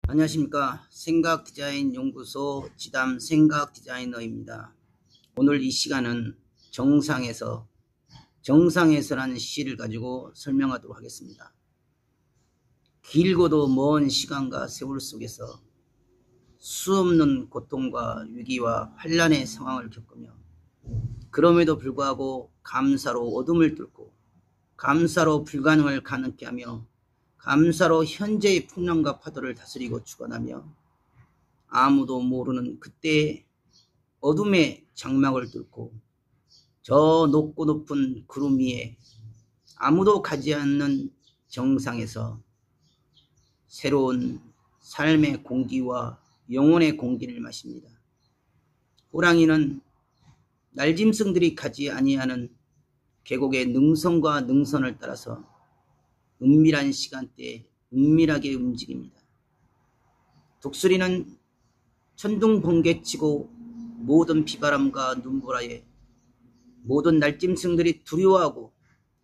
안녕하십니까. 생각디자인연구소 지담 생각디자이너입니다. 오늘 이 시간은 정상에서라는 시를 가지고 설명하도록 하겠습니다. 길고도 먼 시간과 세월 속에서 수없는 고통과 위기와 환난의 상황을 겪으며 그럼에도 불구하고 감사로 어둠을 뚫고 감사로 불가능을 가능케 하며 감사로 현재의 풍랑과 파도를 다스리고 주관하며 아무도 모르는 그때의 어둠의 장막을 뚫고 저 높고 높은 구름 위에 아무도 가지 않는 정상에서 새로운 삶의 공기와 영혼의 공기를 마십니다. 호랑이는 날짐승들이 가지 아니하는 계곡의 능선과 능선을 따라서 은밀한 시간대에 은밀하게 움직입니다. 독수리는 천둥번개치고 모든 비바람과 눈보라에 모든 날짐승들이 두려워하고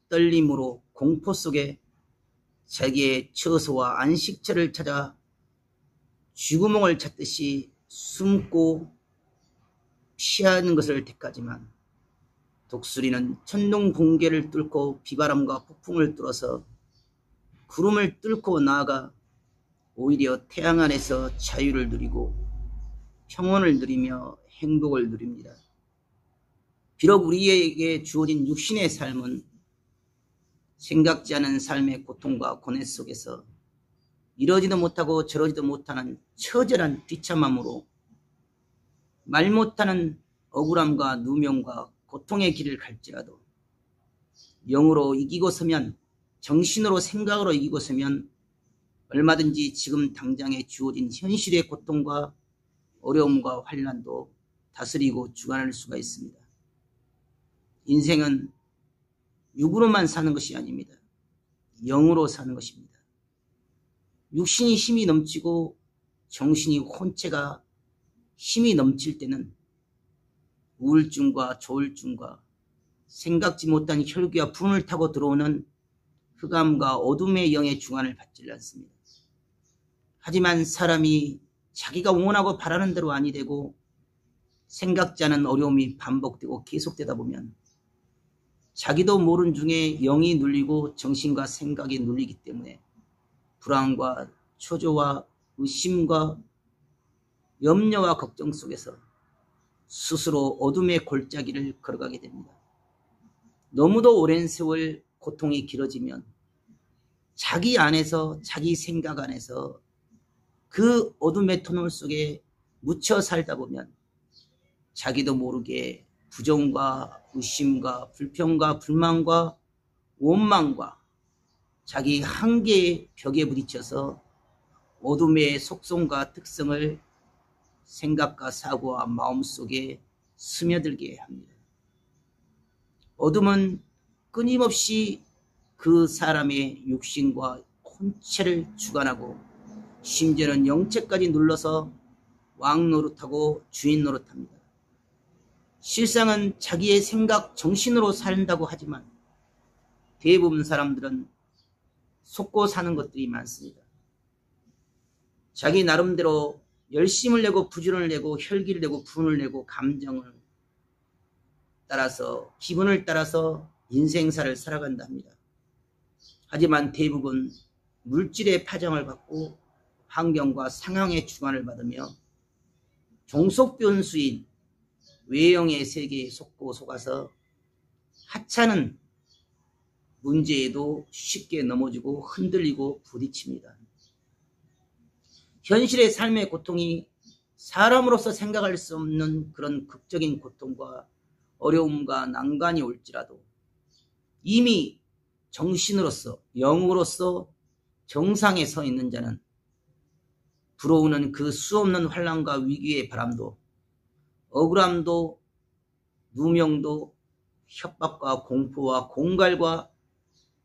떨림으로 공포 속에 자기의 처소와 안식처를 찾아 쥐구멍을 찾듯이 숨고 피하는 것을 택하지만 독수리는 천둥번개를 뚫고 비바람과 폭풍을 뚫어서 구름을 뚫고 나아가 오히려 태양 안에서 자유를 누리고 평온을 누리며 행복을 누립니다. 비록 우리에게 주어진 육신의 삶은 생각지 않은 삶의 고통과 고뇌 속에서 이러지도 못하고 저러지도 못하는 처절한 비참함으로 말 못하는 억울함과 누명과 고통의 길을 갈지라도 영으로 이기고 서면, 정신으로 생각으로 이기고 서면 얼마든지 지금 당장에 주어진 현실의 고통과 어려움과 환난도 다스리고 주관할 수가 있습니다. 인생은 육으로만 사는 것이 아닙니다. 영으로 사는 것입니다. 육신이 힘이 넘치고 정신이 혼체가 힘이 넘칠 때는 우울증과 조울증과 생각지 못한 혈기와 분을 타고 들어오는 흑암과 어둠의 영의 주관을 받지 않습니다. 하지만 사람이 자기가 원하고 바라는 대로 아니 되고 생각지 않은 어려움이 반복되고 계속되다 보면 자기도 모른 중에 영이 눌리고 정신과 생각이 눌리기 때문에 불안과 초조와 의심과 염려와 걱정 속에서 스스로 어둠의 골짜기를 걸어가게 됩니다. 너무도 오랜 세월 고통이 길어지면 자기 안에서, 자기 생각 안에서 그 어둠의 터널 속에 묻혀 살다 보면 자기도 모르게 부정과 의심과 불평과 불만과 원망과 자기 한계의 벽에 부딪혀서 어둠의 속성과 특성을 생각과 사고와 마음속에 스며들게 합니다. 어둠은 끊임없이 그 사람의 육신과 혼체를 주관하고 심지어는 영체까지 눌러서 왕 노릇하고 주인 노릇합니다. 실상은 자기의 생각 정신으로 산다고 하지만 대부분 사람들은 속고 사는 것들이 많습니다. 자기 나름대로 열심을 내고 부지런을 내고 혈기를 내고 분을 내고 감정을 따라서 기분을 따라서 인생사를 살아간다 합니다. 하지만 대부분 물질의 파장을 받고 환경과 상황의 주관을 받으며 종속변수인 외형의 세계에 속고 속아서 하찮은 문제에도 쉽게 넘어지고 흔들리고 부딪힙니다. 현실의 삶의 고통이 사람으로서 생각할 수 없는 그런 극적인 고통과 어려움과 난관이 올지라도 이미 정신으로서 영으로서 정상에 서 있는 자는 불어오는 그 수없는 환난과 위기의 바람도 억울함도 누명도 협박과 공포와 공갈과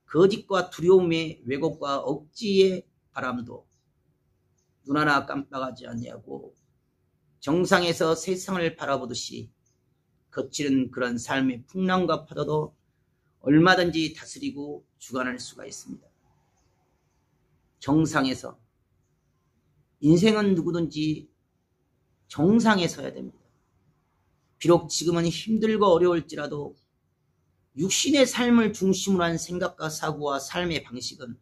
거짓과 두려움의 왜곡과 억지의 바람도 눈 하나 깜빡하지 않냐고 정상에서 세상을 바라보듯이 거칠은 그런 삶의 풍랑과 파도도 얼마든지 다스리고 주관할 수가 있습니다. 정상에서 인생은 누구든지 정상에 서야 됩니다. 비록 지금은 힘들고 어려울지라도 육신의 삶을 중심으로 한 생각과 사고와 삶의 방식은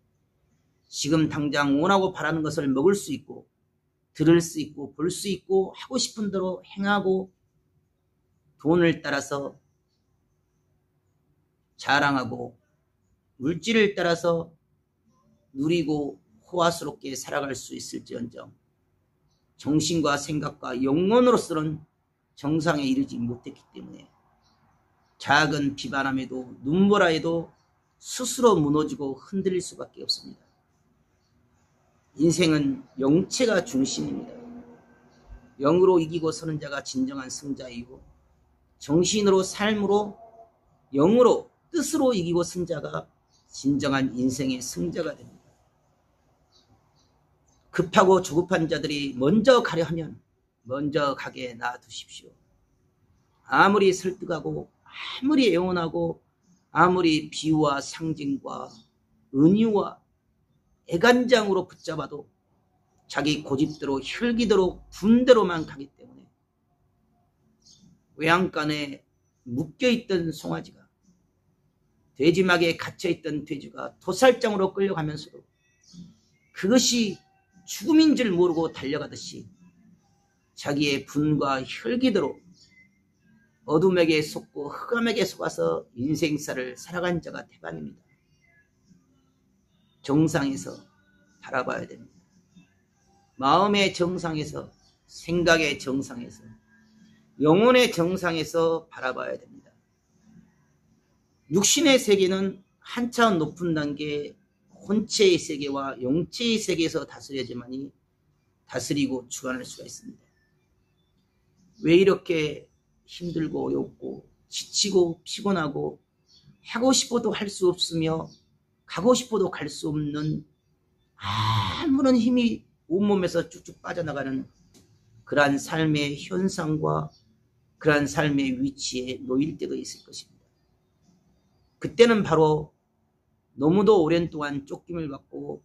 지금 당장 원하고 바라는 것을 먹을 수 있고 들을 수 있고 볼 수 있고 하고 싶은 대로 행하고 돈을 따라서 자랑하고 물질을 따라서 누리고 호화스럽게 살아갈 수 있을지언정 정신과 생각과 영혼으로서는 정상에 이르지 못했기 때문에 작은 비바람에도 눈보라에도 스스로 무너지고 흔들릴 수밖에 없습니다. 인생은 영체가 중심입니다. 영으로 이기고 서는 자가 진정한 승자이고 정신으로 삶으로 영으로 뜻으로 이기고 선 자가 진정한 인생의 승자가 됩니다. 급하고 조급한 자들이 먼저 가려 하면 먼저 가게 놔두십시오. 아무리 설득하고 아무리 애원하고 아무리 비유와 상징과 은유와 애간장으로 붙잡아도 자기 고집대로 혈기대로 분대로만 가기 때문에 외양간에 묶여있던 송아지가 돼지막에 갇혀있던 돼지가 도살장으로 끌려가면서도 그것이 죽음인 줄 모르고 달려가듯이 자기의 분과 혈기대로 어둠에게 속고 흑암에게 속아서 인생사를 살아간 자가 태반입니다. 정상에서 바라봐야 됩니다. 마음의 정상에서, 생각의 정상에서, 영혼의 정상에서 바라봐야 됩니다. 육신의 세계는 한 차원 높은 단계 혼체의 세계와 영체의 세계에서 다스려야지만이 다스리고 주관할 수가 있습니다. 왜 이렇게 힘들고 어렵고 지치고 피곤하고 하고 싶어도 할 수 없으며 가고 싶어도 갈 수 없는 아무런 힘이 온몸에서 쭉쭉 빠져나가는 그러한 삶의 현상과 그러한 삶의 위치에 놓일 때가 있을 것입니다. 그때는 바로 너무도 오랜 동안 쫓김을 받고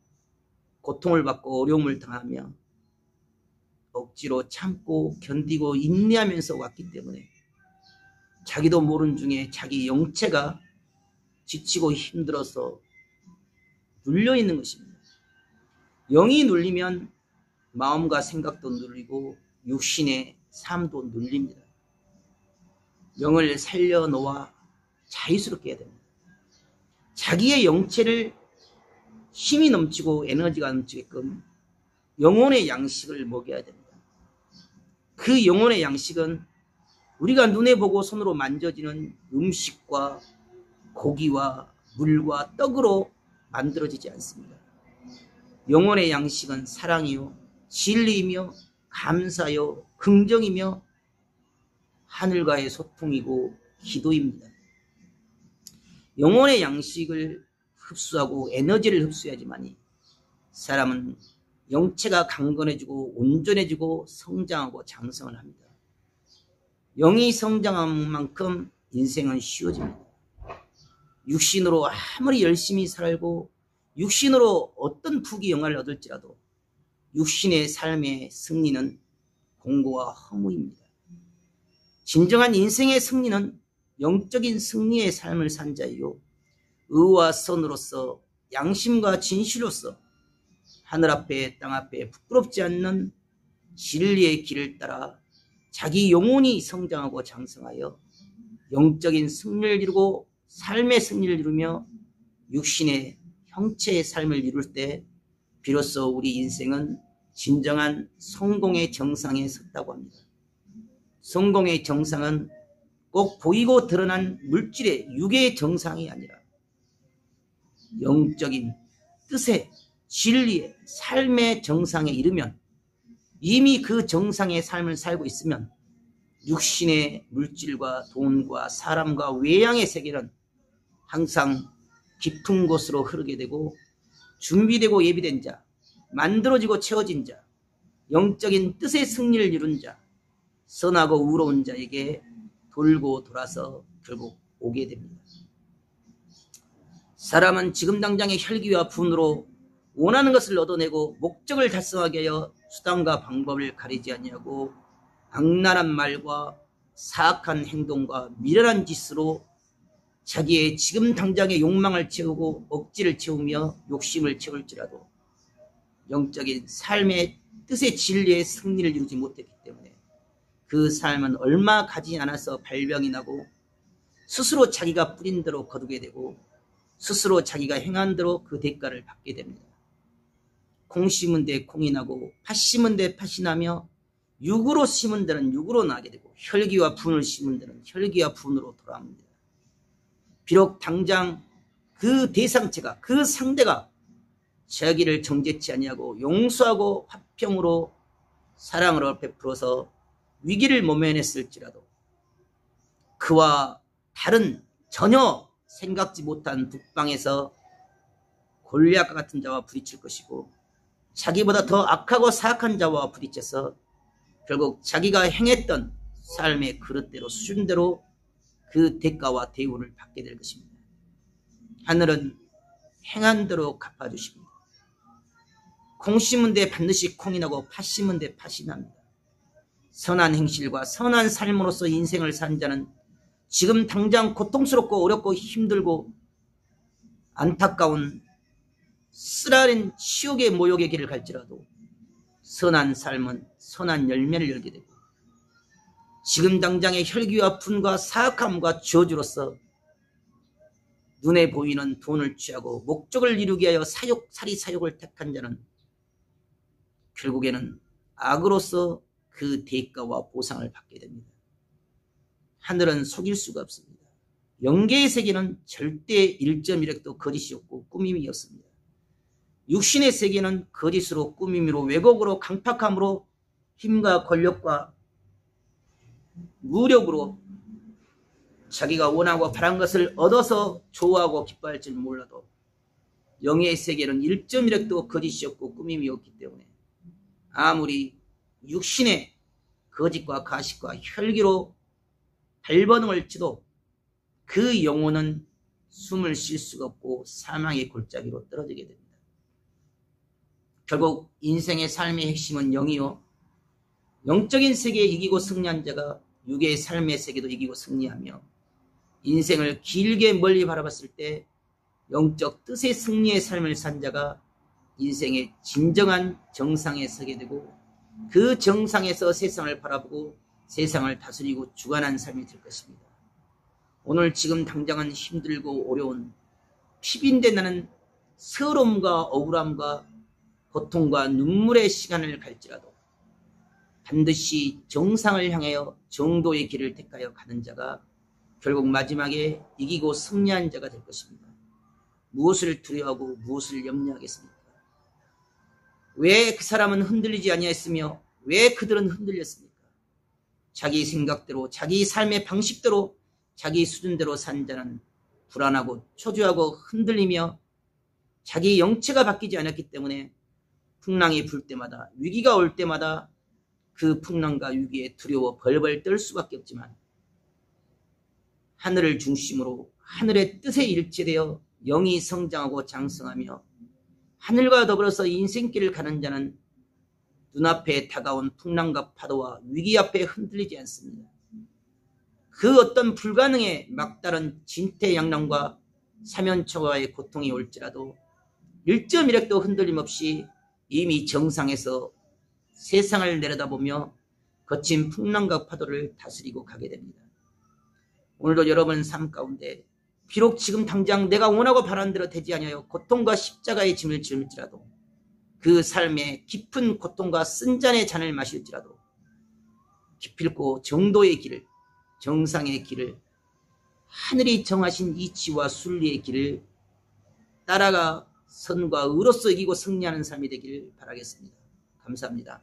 고통을 받고 어려움을 당하며 억지로 참고 견디고 인내하면서 왔기 때문에 자기도 모른 중에 자기 영체가 지치고 힘들어서 눌려있는 것입니다. 영이 눌리면 마음과 생각도 눌리고 육신의 삶도 눌립니다. 영을 살려놓아 자유스럽게 해야 됩니다. 자기의 영체를 힘이 넘치고 에너지가 넘치게끔 영혼의 양식을 먹여야 됩니다. 그 영혼의 양식은 우리가 눈에 보고 손으로 만져지는 음식과 고기와 물과 떡으로 만들어지지 않습니다. 영혼의 양식은 사랑이요, 진리이며 감사요, 긍정이며 하늘과의 소통이고 기도입니다. 영혼의 양식을 흡수하고 에너지를 흡수해야지만이 사람은 영체가 강건해지고 온전해지고 성장하고 장성을 합니다. 영이 성장한 만큼 인생은 쉬워집니다. 육신으로 아무리 열심히 살고 육신으로 어떤 부귀영화를 얻을지라도 육신의 삶의 승리는 공고와 허무입니다. 진정한 인생의 승리는 영적인 승리의 삶을 산 자이요 의와 선으로서 양심과 진실로서 하늘 앞에 땅 앞에 부끄럽지 않는 진리의 길을 따라 자기 영혼이 성장하고 장성하여 영적인 승리를 이루고 삶의 승리를 이루며 육신의 형체의 삶을 이룰 때 비로소 우리 인생은 진정한 성공의 정상에 섰다고 합니다. 성공의 정상은 꼭 보이고 드러난 물질의 육의 정상이 아니라 영적인 뜻의 진리의 삶의 정상에 이르면 이미 그 정상의 삶을 살고 있으면 육신의 물질과 돈과 사람과 외양의 세계는 항상 깊은 곳으로 흐르게 되고 준비되고 예비된 자, 만들어지고 채워진 자, 영적인 뜻의 승리를 이룬 자, 선하고 의로운 자에게 돌고 돌아서 결국 오게 됩니다. 사람은 지금 당장의 혈기와 분으로 원하는 것을 얻어내고 목적을 달성하게 하여 수단과 방법을 가리지 아니하고 악랄한 말과 사악한 행동과 미련한 짓으로 자기의 지금 당장의 욕망을 채우고 억지를 채우며 욕심을 채울지라도 영적인 삶의 뜻의 진리의 승리를 이루지 못했기 때문에 그 삶은 얼마 가지 않아서 발병이 나고 스스로 자기가 뿌린 대로 거두게 되고 스스로 자기가 행한 대로 그 대가를 받게 됩니다. 콩 심은 데 콩이 나고 팥 심은 데 팥이 나며 육으로 심은 데는 육으로 나게 되고 혈기와 분을 심은 데는 혈기와 분으로 돌아옵니다. 비록 당장 그 대상체가 그 상대가 자기를 정죄치 아니하고 용서하고 화평으로 사랑으로 베풀어서 위기를 모면했을지라도 그와 다른 전혀 생각지 못한 북방에서 골리앗과 같은 자와 부딪힐 것이고 자기보다 더 악하고 사악한 자와 부딪혀서 결국 자기가 행했던 삶의 그릇대로 수준대로 그 대가와 대우를 받게 될 것입니다. 하늘은 행한 대로 갚아주십니다. 콩 심은 데 반드시 콩이 나고 팥 심은 데 팥이 납니다. 선한 행실과 선한 삶으로서 인생을 산 자는 지금 당장 고통스럽고 어렵고 힘들고 안타까운 쓰라린 지옥의 모욕의 길을 갈지라도 선한 삶은 선한 열매를 열게 되고 지금 당장의 혈기와 분과 사악함과 저주로서 눈에 보이는 돈을 취하고 목적을 이루기 위하여 사리사욕을 택한 자는 결국에는 악으로서 그 대가와 보상을 받게 됩니다. 하늘은 속일 수가 없습니다. 영계의 세계는 절대 1.1획도 거짓이었고 꾸밈이었습니다. 육신의 세계는 거짓으로 꾸밈으로 왜곡으로 강팍함으로 힘과 권력과 무력으로 자기가 원하고 바란 것을 얻어서 좋아하고 기뻐할지는 몰라도 영의 세계는 1.1획도 거짓이었고 꾸밈이었기 때문에 아무리 육신의 거짓과 가식과 혈기로 발버둥을 치도 그 영혼은 숨을 쉴 수가 없고 사망의 골짜기로 떨어지게 됩니다. 결국 인생의 삶의 핵심은 영이요 영적인 세계에 이기고 승리한 자가 육의 삶의 세계도 이기고 승리하며 인생을 길게 멀리 바라봤을 때 영적 뜻의 승리의 삶을 산 자가 인생의 진정한 정상에 서게 되고 그 정상에서 세상을 바라보고 세상을 다스리고 주관한 삶이 될 것입니다. 오늘 지금 당장은 힘들고 어려운 피빈데 나는 서러움과 억울함과 고통과 눈물의 시간을 갈지라도 반드시 정상을 향하여 정도의 길을 택하여 가는 자가 결국 마지막에 이기고 승리한 자가 될 것입니다. 무엇을 두려워하고 무엇을 염려하겠습니까? 왜 그 사람은 흔들리지 아니하였으며 왜 그들은 흔들렸습니까? 자기 생각대로 자기 삶의 방식대로 자기 수준대로 산 자는 불안하고 초조하고 흔들리며 자기 영체가 바뀌지 않았기 때문에 풍랑이 불 때마다 위기가 올 때마다 그 풍랑과 위기에 두려워 벌벌 떨 수밖에 없지만 하늘을 중심으로 하늘의 뜻에 일치되어 영이 성장하고 장성하며 하늘과 더불어서 인생길을 가는 자는 눈앞에 다가온 풍랑과 파도와 위기 앞에 흔들리지 않습니다. 그 어떤 불가능의 막다른 진퇴양난과 사면초가의 고통이 올지라도 1.1획도 흔들림 없이 이미 정상에서 세상을 내려다보며 거친 풍랑과 파도를 다스리고 가게 됩니다. 오늘도 여러분 삶 가운데 비록 지금 당장 내가 원하고 바란 대로 되지 아니하여 고통과 십자가의 짐을 지을지라도 그 삶의 깊은 고통과 쓴잔의 잔을 마실지라도 기필코 정도의 길을 정상의 길을 하늘이 정하신 이치와 순리의 길을 따라가 선과 의로서 이기고 승리하는 삶이 되기를 바라겠습니다. 감사합니다.